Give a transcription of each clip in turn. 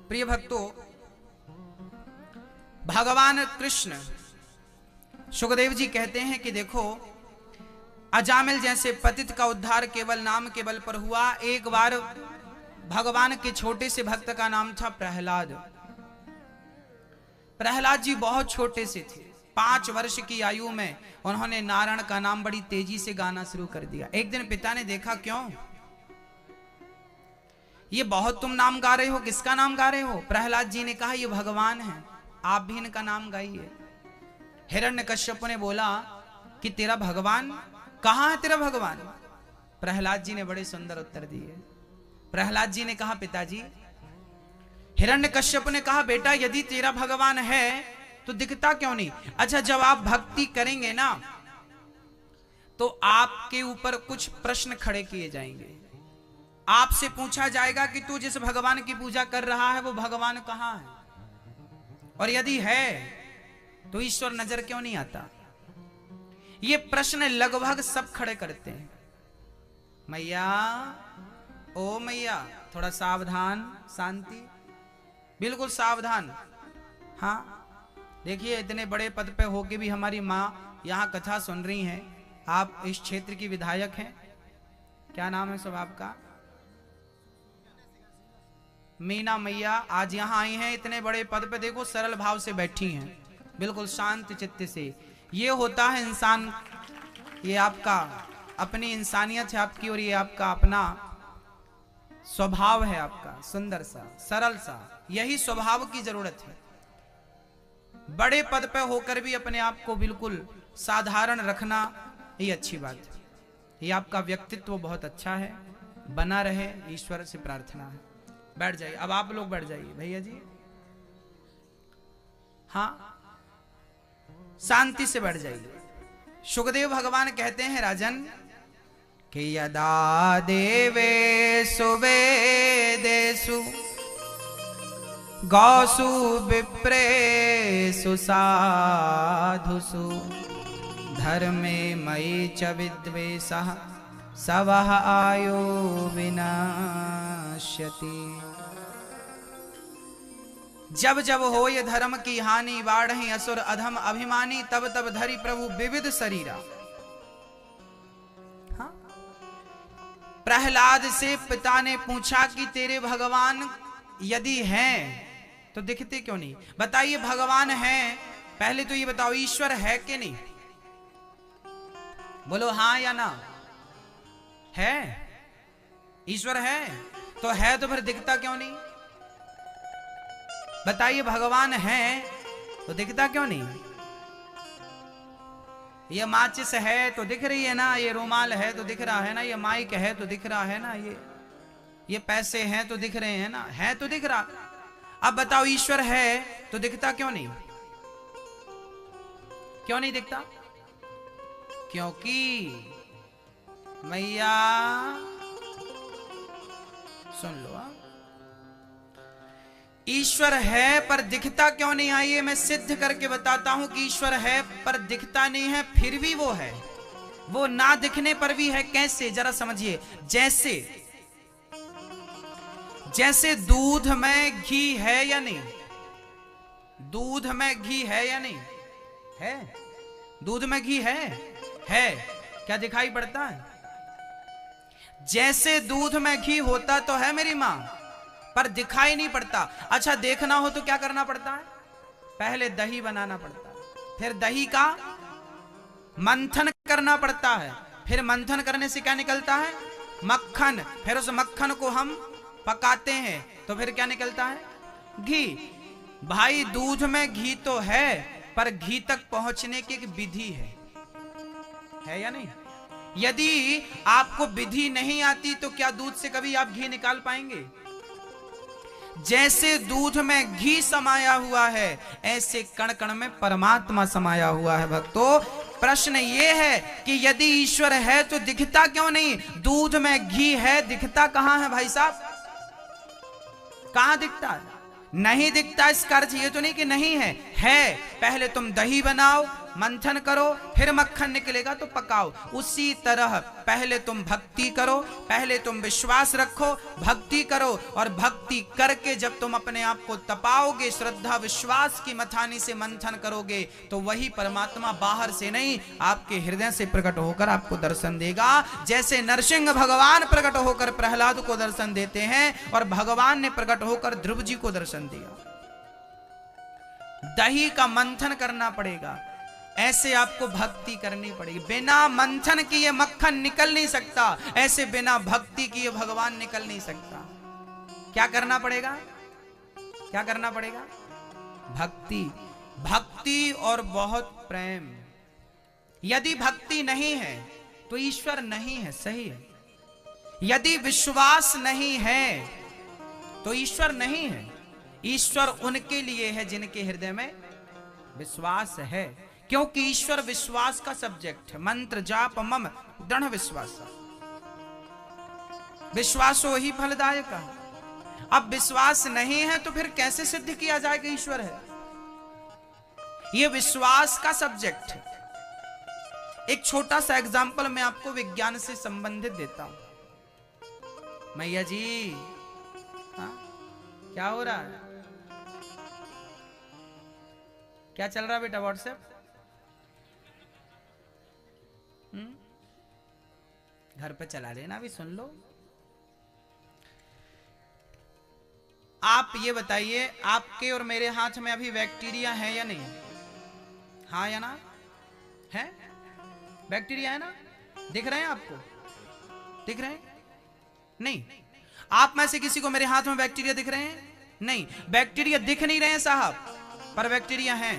प्रिय भक्तों, भगवान कृष्ण सुखदेव जी कहते हैं कि देखो, अजामिल जैसे पतित का उद्धार केवल नाम के बल पर हुआ। एक बार भगवान के छोटे से भक्त का नाम था प्रहलाद। प्रहलाद जी बहुत छोटे से थे। 5 वर्ष की आयु में उन्होंने नारायण का नाम बड़ी तेजी से गाना शुरू कर दिया। एक दिन पिता ने देखा, क्यों ये बहुत तुम नाम गा रहे हो, किसका नाम गा रहे हो? प्रहलाद जी ने कहा, ये भगवान है, आप भी इनका नाम गाइए। हिरण्यकश्यप ने बोला कि तेरा भगवान कहां है? तेरा भगवान? प्रहलाद जी ने बड़े सुंदर उत्तर दिए। प्रहलाद जी ने कहा, पिताजी। हिरण्यकश्यप ने कहा, बेटा यदि तेरा भगवान है तो दिखता क्यों नहीं? अच्छा, जब आप भक्ति करेंगे ना तो आपके ऊपर कुछ प्रश्न खड़े किए जाएंगे। आपसे पूछा जाएगा कि तू जिस भगवान की पूजा कर रहा है वो भगवान कहां है, और यदि है तो ईश्वर नजर क्यों नहीं आता? ये प्रश्न लगभग सब खड़े करते हैं। मैया, ओ मैया, थोड़ा सावधान, शांति, बिल्कुल सावधान। हाँ, देखिए, इतने बड़े पद पे होके भी हमारी माँ यहाँ कथा सुन रही हैं। आप इस क्षेत्र की विधायक हैं, क्या नाम है सब आपका? मीना मैया आज यहाँ आई हैं, इतने बड़े पद पे, देखो सरल भाव से बैठी हैं, बिल्कुल शांत चित्त से। ये होता है इंसान, ये आपका अपनी इंसानियत है आपकी, और ये आपका अपना स्वभाव है आपका, सुंदर सा, सरल सा। यही स्वभाव की जरूरत है। बड़े पद पे होकर भी अपने आप को बिल्कुल साधारण रखना, ये अच्छी बात है। ये आपका व्यक्तित्व बहुत अच्छा है, बना रहे, ईश्वर से प्रार्थना है। बैठ जाइए, अब आप लोग बैठ जाइए भैया जी। हाँ, शांति से बैठ जाइए। सुखदेव भगवान कहते हैं, राजन, कि यदा देवेषु वेदेषु गौसु विप्रेषु साधुषु धर्मे मयि च विद्वेषः सवः आयो विनाश्यति। जब जब हो ये धर्म की हानि, बाढ़हि असुर अधम अभिमानी, तब तब धरि प्रभु विविध शरीरा। हाँ? प्रहलाद से पिता ने पूछा कि तेरे भगवान यदि हैं तो दिखते क्यों नहीं? बताइए, भगवान हैं, पहले तो ये बताओ, ईश्वर है कि नहीं? बोलो हाँ या ना। है? ईश्वर है तो फिर दिखता क्यों नहीं? बताइए, भगवान है तो दिखता क्यों नहीं? ये माचिस है तो दिख रही है ना, ये रुमाल है तो दिख रहा है ना, ये माइक है तो दिख रहा है ना, ये पैसे हैं तो दिख रहे हैं ना, है तो दिख रहा। अब बताओ, ईश्वर है तो दिखता क्यों नहीं? क्यों नहीं दिखता? क्योंकि मैया सुन लो, ईश्वर है पर दिखता क्यों नहीं? आइए मैं सिद्ध करके बताता हूं कि ईश्वर है पर दिखता नहीं है, फिर भी वो है। वो ना दिखने पर भी है। कैसे? जरा समझिए। जैसे दूध में घी है या नहीं? दूध में घी है या नहीं? है। दूध में घी है। क्या दिखाई पड़ता है? जैसे दूध में घी होता तो है मेरी मां, पर दिखाई नहीं पड़ता। अच्छा, देखना हो तो क्या करना पड़ता है? पहले दही बनाना पड़ता है, फिर दही का मंथन करना पड़ता है, फिर मंथन करने से क्या निकलता है? मक्खन। फिर उस मक्खन को हम पकाते हैं तो फिर क्या निकलता है? घी। भाई, दूध में घी तो है, पर घी तक पहुंचने की एक विधि है या नहीं? यदि आपको विधि नहीं आती तो क्या दूध से कभी आप घी निकाल पाएंगे? जैसे दूध में घी समाया हुआ है, ऐसे कण कण में परमात्मा समाया हुआ है। भक्तों, प्रश्न ये है कि यदि ईश्वर है तो दिखता क्यों नहीं? दूध में घी है, दिखता कहां है भाई साहब? कहां दिखता है? नहीं दिखता। इसका अर्थ ये तो नहीं कि नहीं है। पहले तुम दही बनाओ, मंथन करो, फिर मक्खन निकलेगा तो पकाओ। उसी तरह पहले तुम भक्ति करो, पहले तुम विश्वास रखो, भक्ति करो, और भक्ति करके जब तुम अपने आप को तपाओगे, श्रद्धा विश्वास की मथानी से मंथन करोगे, तो वही परमात्मा बाहर से नहीं आपके हृदय से प्रकट होकर आपको दर्शन देगा। जैसे नरसिंह भगवान प्रकट होकर प्रहलाद को दर्शन देते हैं, और भगवान ने प्रकट होकर ध्रुव जी को दर्शन दिया। दही का मंथन करना पड़ेगा, ऐसे आपको भक्ति करनी पड़ेगी। बिना मंथन किए मक्खन निकल नहीं सकता, ऐसे बिना भक्ति किए भगवान निकल नहीं सकता। क्या करना पड़ेगा? क्या करना पड़ेगा? भक्ति, भक्ति और बहुत प्रेम। यदि भक्ति नहीं है तो ईश्वर नहीं है, सही है। यदि विश्वास नहीं है तो ईश्वर नहीं है। ईश्वर उनके लिए है जिनके हृदय में विश्वास है, क्योंकि ईश्वर विश्वास का सब्जेक्ट है। मंत्र जाप मम दृढ़ विश्वास, विश्वासो ही फलदायक। अब विश्वास नहीं है तो फिर कैसे सिद्ध किया जाए कि ईश्वर है? यह विश्वास का सब्जेक्ट है। एक छोटा सा एग्जाम्पल मैं आपको विज्ञान से संबंधित देता हूं। मैया जी, हाँ, क्या हो रहा है? क्या चल रहा है बेटा? व्हाट्सएप घर पे चला लेना, अभी सुन लो। आप ये बताइए, आपके और मेरे हाथ में अभी बैक्टीरिया है या नहीं? हाँ या ना? है बैक्टीरिया, है ना? दिख रहे हैं आपको? दिख रहे हैं? नहीं। आप में से किसी को मेरे हाथ में बैक्टीरिया दिख रहे हैं? नहीं, बैक्टीरिया दिख नहीं रहे हैं साहब, पर बैक्टीरिया हैं।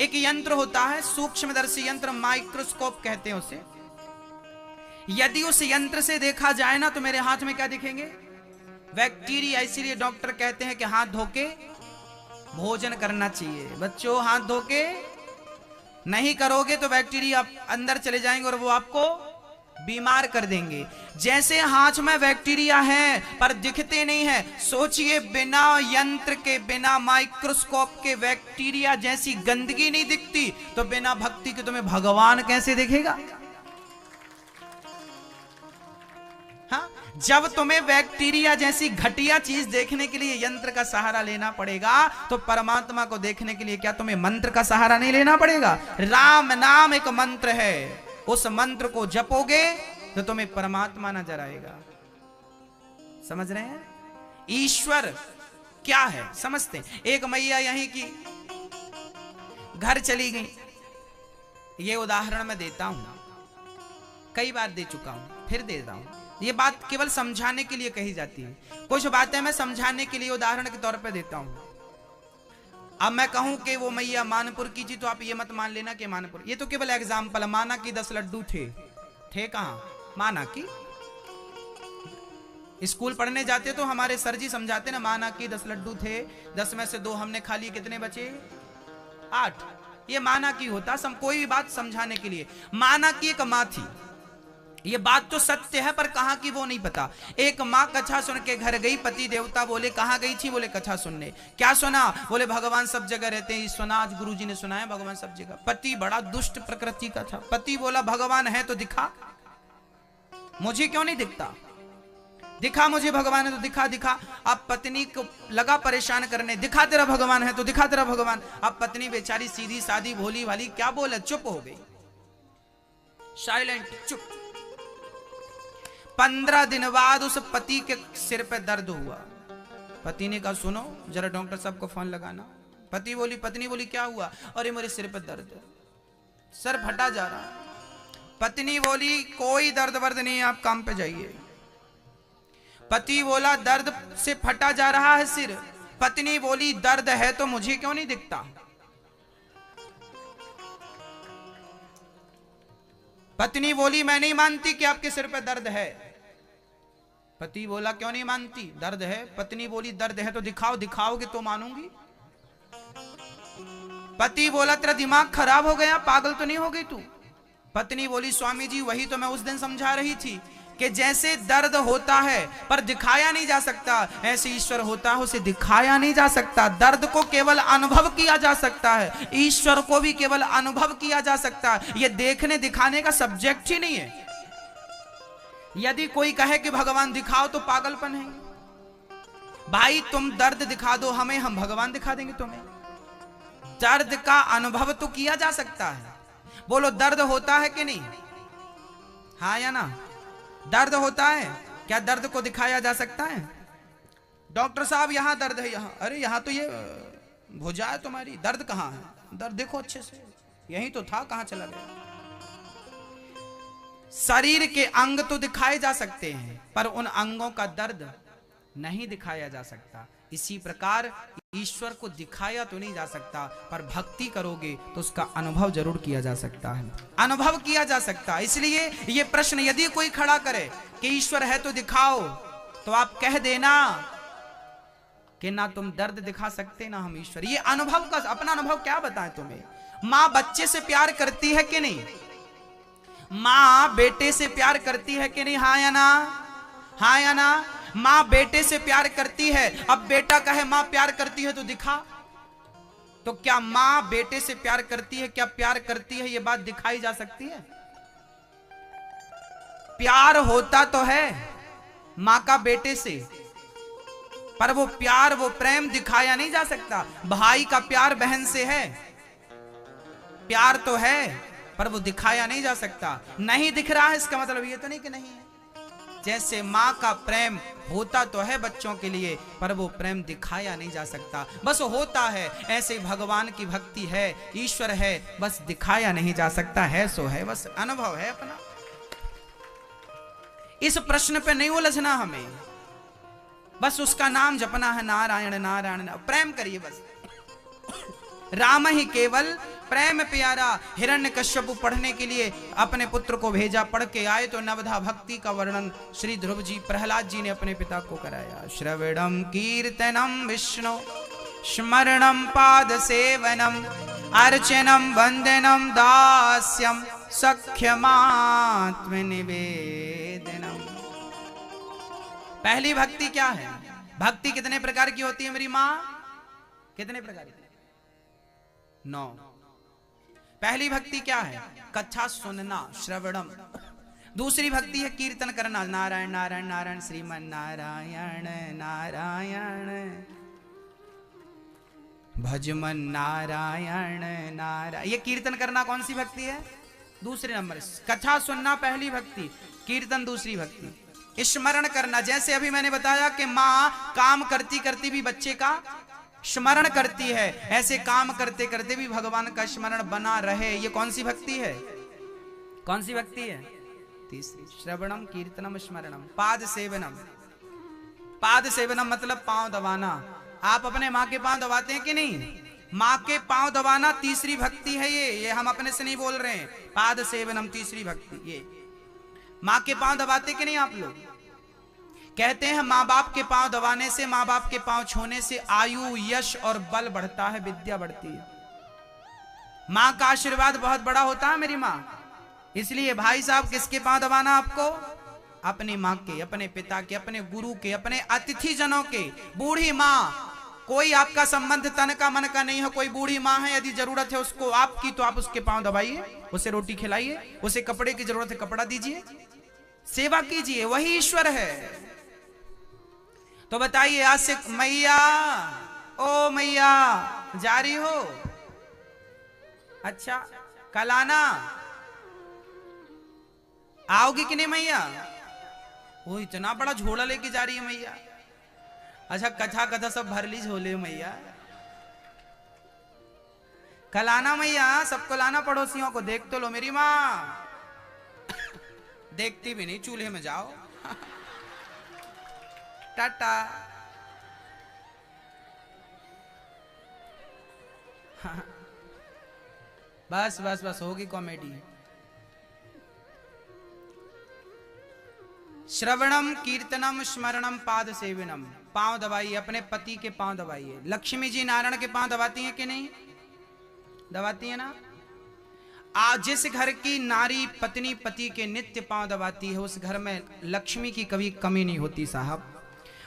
एक यंत्र होता है, सूक्ष्मदर्शी यंत्र, माइक्रोस्कोप कहते हैं उसे। यदि उस यंत्र से देखा जाए ना तो मेरे हाथ में क्या दिखेंगे? बैक्टीरिया। इसीलिए डॉक्टर कहते हैं कि हाथ धोके भोजन करना चाहिए। बच्चों, हाथ धोके नहीं करोगे तो बैक्टीरिया अंदर चले जाएंगे और वो आपको बीमार कर देंगे। जैसे हाथ में बैक्टीरिया है पर दिखते नहीं है, सोचिए बिना यंत्र के, बिना माइक्रोस्कोप के बैक्टीरिया जैसी गंदगी नहीं दिखती, तो बिना भक्ति के तुम्हें भगवान कैसे दिखेगा? हाँ, जब तुम्हें बैक्टीरिया जैसी घटिया चीज देखने के लिए यंत्र का सहारा लेना पड़ेगा, तो परमात्मा को देखने के लिए क्या तुम्हें मंत्र का सहारा नहीं लेना पड़ेगा? राम नाम एक मंत्र है, उस मंत्र को जपोगे तो तुम्हें परमात्मा नजर आएगा। समझ रहे हैं? ईश्वर क्या है समझते हैं? एक मैया यहीं की घर चली गई, ये उदाहरण मैं देता हूं, कई बार दे चुका हूं, फिर दे रहा हूं। ये बात केवल समझाने के लिए कही जाती है। कुछ बातें मैं समझाने के लिए उदाहरण के तौर पे देता हूं। अब मैं कहूं कि वो मैया मानपुर की थी, तो आप ये मत मान लेना कि मानपुर, ये तो केवल एग्जाम्पल। माना कि 10 लड्डू थे कहां? माना कि स्कूल पढ़ने जाते तो हमारे सर जी समझाते ना, माना कि 10 लड्डू थे, 10 में से 2 हमने खा लिए, कितने बचे? 8। ये माना कि होता कोई भी बात समझाने के लिए। माना कि एक माँ थी, ये बात तो सत्य है, पर कहां की वो नहीं पता। एक माँ कथा सुन के घर गई, पति देवता बोले कहां गई थी? बोले कथा सुनने। क्या सुना? बोले भगवान सब जगह रहते हैं। सुना, आज गुरुजी ने सुनाया भगवान सब जगह। पति बड़ा दुष्ट प्रकृति का था। पति बोला भगवान है तो दिखा, मुझे क्यों नहीं दिखता? दिखा, मुझे भगवान है तो दिखा दिखा। अब पत्नी को लगा परेशान करने, दिखा तेरा भगवान है तो दिखा तेरा भगवान। अब पत्नी बेचारी सीधी सादी भोली वाली क्या बोले, चुप हो गई, साइलेंट, चुप। 15 दिन बाद उस पति के सिर पे दर्द हुआ। पति ने कहा सुनो जरा डॉक्टर साहब को फोन लगाना। पत्नी बोली क्या हुआ? अरे मेरे सिर पे दर्द है, सर फटा जा रहा है। पत्नी बोली कोई दर्द वर्द नहीं, आप काम पे जाइए। पति बोला दर्द से फटा जा रहा है सिर। पत्नी बोली दर्द है तो मुझे क्यों नहीं दिखता? पत्नी बोली मैं नहीं मानती कि आपके सिर पे दर्द है। पति बोला क्यों नहीं मानती? दर्द है। पत्नी बोली दर्द है तो दिखाओ, दिखाओगे तो मानूंगी। पति बोला तेरा दिमाग खराब हो गया, पागल तो नहीं हो गई तू? पत्नी बोली स्वामी जी वही तो मैं उस दिन समझा रही थी कि जैसे दर्द होता है पर दिखाया नहीं जा सकता, ऐसे ईश्वर होता है, उसे दिखाया नहीं जा सकता। दर्द को केवल अनुभव किया जा सकता है, ईश्वर को भी केवल अनुभव किया जा सकता है। यह देखने दिखाने का सब्जेक्ट ही नहीं है। यदि कोई कहे कि भगवान दिखाओ तो पागलपन है। भाई तुम दर्द दिखा दो हमें, हम भगवान दिखा देंगे तुम्हें। दर्द का अनुभव तो किया जा सकता है। बोलो दर्द होता है कि नहीं? हाँ या ना? दर्द होता है क्या? दर्द को दिखाया जा सकता है? डॉक्टर साहब यहां दर्द है, यहां, अरे यहां तो ये भुजा है तुम्हारी, दर्द कहां है? दर्द देखो अच्छे से, यही तो था, कहां चला गया? शरीर के अंग तो दिखाए जा सकते हैं पर उन अंगों का दर्द नहीं दिखाया जा सकता। इसी प्रकार ईश्वर को दिखाया तो नहीं जा सकता, पर भक्ति करोगे तो उसका अनुभव जरूर किया जा सकता है, अनुभव किया जा सकता है। इसलिए ये प्रश्न यदि कोई खड़ा करे कि ईश्वर है तो दिखाओ, तो आप कह देना कि ना तुम दर्द दिखा सकते ना हम ईश्वर। ये अनुभव का, अपना अनुभव क्या बताएं तुम्हें। मां बच्चे से प्यार करती है कि नहीं? मां बेटे से प्यार करती है कि नहीं? हाँ या ना? हाँ या ना? मां बेटे से प्यार करती है। अब बेटा कहे मां प्यार करती है तो दिखा, तो क्या मां बेटे से प्यार करती है, क्या प्यार करती है, यह बात दिखाई जा सकती है? प्यार होता तो है मां का बेटे से, पर वो प्यार, वो प्रेम दिखाया नहीं जा सकता। भाई का प्यार बहन से है, प्यार तो है पर वो दिखाया नहीं जा सकता। नहीं दिख रहा है इसका मतलब ये तो नहीं कि नहीं है। जैसे मां का प्रेम होता तो है बच्चों के लिए, पर वो प्रेम दिखाया नहीं जा सकता, बस होता है। ऐसे भगवान की भक्ति है, ईश्वर है, बस दिखाया नहीं जा सकता, है सो है, बस अनुभव है अपना। इस प्रश्न पे नहीं उलझना हमें, बस उसका नाम जपना है, नारायण नारायण, प्रेम करिए बस। राम ही केवल प्रेम प्यारा। हिरण्यकश्यप पढ़ने के लिए अपने पुत्र को भेजा, पढ़ के आए तो नवधा भक्ति का वर्णन श्री ध्रुव जी, प्रहलाद जी ने अपने पिता को कराया। श्रवणम कीर्तनम विष्णु स्मरणम पाद सेवनम अर्चनम वंदनम दास्यम सख्यमात्म निवेदनम। पहली भक्ति क्या है? भक्ति कितने प्रकार की होती है मेरी मां? कितने प्रकार की? 9। पहली भक्ति क्या है? कथा सुनना, श्रवणम। दूसरी भक्ति है कीर्तन करना, नारायण नारायण नारायण श्रीमन नारायण नारायण भजमन नारायण नारायण। ये कीर्तन करना कौन सी भक्ति है? दूसरे नंबर। कथा सुनना पहली भक्ति, कीर्तन दूसरी भक्ति। स्मरण करना, जैसे अभी मैंने बताया कि माँ काम करती करती भी बच्चे का स्मरण करती है, ऐसे काम करते करते भी भगवान का स्मरण बना रहे। ये कौन सी भक्ति है? कौन सी भक्ति है? तीसरी। श्रवणम कीर्तनम स्मरणम पाद सेवनम। पाद सेवनम मतलब पांव दबाना। आप अपने माँ के पांव दबाते हैं कि नहीं? माँ के पांव दबाना तीसरी भक्ति है। ये हम अपने से नहीं बोल रहे हैं। पाद सेवनम तीसरी भक्ति। ये माँ के पांव दबाते कि नहीं आप लोग? कहते हैं माँ बाप के पांव दबाने से, माँ बाप के पांव छूने से आयु, यश और बल बढ़ता है, विद्या बढ़ती है। माँ का आशीर्वाद बहुत बड़ा होता है मेरी माँ। इसलिए भाई साहब किसके पांव दबाना आपको? अपनी माँ के, अपने पिता के, अपने गुरु के, अपने अतिथि जनों के। बूढ़ी माँ, कोई आपका संबंध तन का मन का नहीं है, कोई बूढ़ी माँ है, यदि जरूरत है उसको आपकी, तो आप उसके पांव दबाइए, उसे रोटी खिलाइए, उसे कपड़े की जरूरत है कपड़ा दीजिए, सेवा कीजिए, वही ईश्वर है। तो बताइए आज से मैया, ओ मैया जा रही हो? अच्छा, कल आना। आओगी कि नहीं मैया? वो इतना बड़ा झोला लेके जा रही है मैया। अच्छा, कथा कथा सब भर ली झोले मैया। कल आना मैया, सबको लाना, पड़ोसियों को देख तो लो मेरी माँ। देखती भी नहीं, चूल्हे में जाओ। टाटा। बस बस बस होगी कॉमेडी। श्रवणम कीर्तनम स्मरणम पाद सेवनम। पांव दबाइए, अपने पति के पांव दबाइए। लक्ष्मी जी नारायण के पांव दबाती हैं कि नहीं? दबाती है ना? जिस घर की नारी पत्नी पति के नित्य पांव दबाती है उस घर में लक्ष्मी की कभी कमी नहीं होती साहब।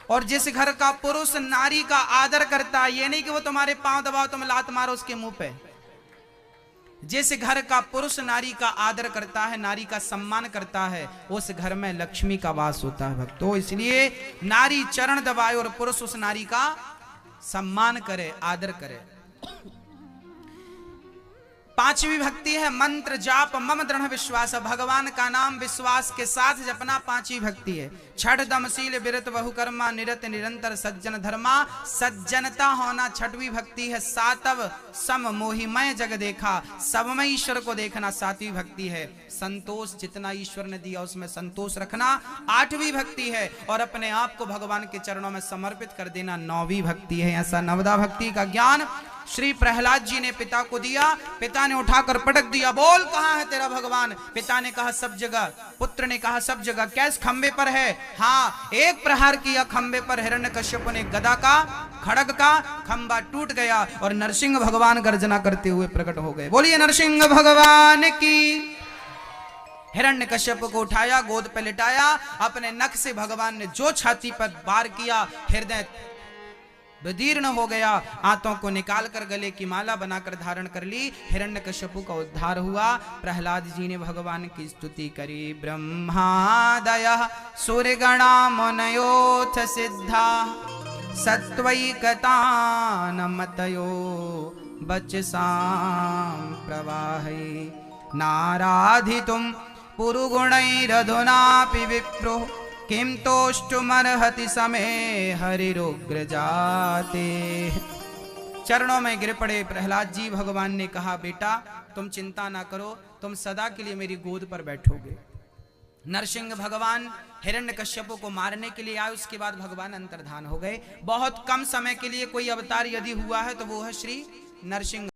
और जिस घर का पुरुष नारी का आदर करता है, ये नहीं कि वो तुम्हारे पांव दबाओ तुम लात मारो उसके मुंह पे, जिस घर का पुरुष नारी का आदर करता है, नारी का सम्मान करता है, उस घर में लक्ष्मी का वास होता है भक्तों। इसलिए नारी चरण दबाए और पुरुष उस नारी का सम्मान करे, आदर करे। पांचवी भक्ति है मंत्र जाप मम दृढ़ विश्वास, भगवान का नाम विश्वास के साथ जपना पांचवी भक्ति है। छठ दमशील विरत बहुकर्मा निरत निरंतर सज्जन धर्मा, सज्जनता होना छठवीं भक्ति है। सातव सम मोहिमय जग देखा, सब में ईश्वर को देखना सातवीं भक्ति है। संतोष जितना ईश्वर ने दिया उसमें संतोष रखना आठवीं भक्ति है। और अपने आप को भगवान के चरणों में समर्पित कर देना नौवीं भक्ति है। ऐसा नवदा भक्ति का ज्ञान श्री प्रहलाद जी ने पिता को दिया। पिता ने उठाकर पटक दिया, बोल कहां है तेरा भगवान। पिता ने कहा सब जगह। पुत्र ने कहा सब जगह। कैस खंबे पर है? हाँ। एक प्रहार किया खंबे पर हिरण्यकश्यप ने गदा का, खड़ग का, खंबा टूट गया और नरसिंह भगवान गर्जना करते हुए प्रकट हो गए। बोलिए नरसिंह भगवान की। हिरण्यकश्यप को उठाया, गोद पे लिटाया, अपने नख से भगवान ने जो छाती पर वार किया, हृदय विदीर्ण हो गया। आंतों को निकालकर गले की माला बनाकर धारण कर ली। हिरण्यकश्यप का उद्धार हुआ। प्रहलाद जी ने भगवान की स्तुति करी। ब्रह्मादयः सूर्यगणा मुनयोऽथ सिद्धा, सत्वैकतानमतयो वचसां प्रवाहे, नाराधितुं पुरुगुणैरधुनापि विप्रो, किम तोष्टुमर्हति समे हरिरुग्र जाते। चरणों में गिर पड़े प्रहलाद जी। भगवान ने कहा बेटा तुम चिंता ना करो, तुम सदा के लिए मेरी गोद पर बैठोगे। नरसिंह भगवान हिरण्यकश्यप को मारने के लिए आए, उसके बाद भगवान अंतर्धान हो गए। बहुत कम समय के लिए कोई अवतार यदि हुआ है तो वो है श्री नरसिंह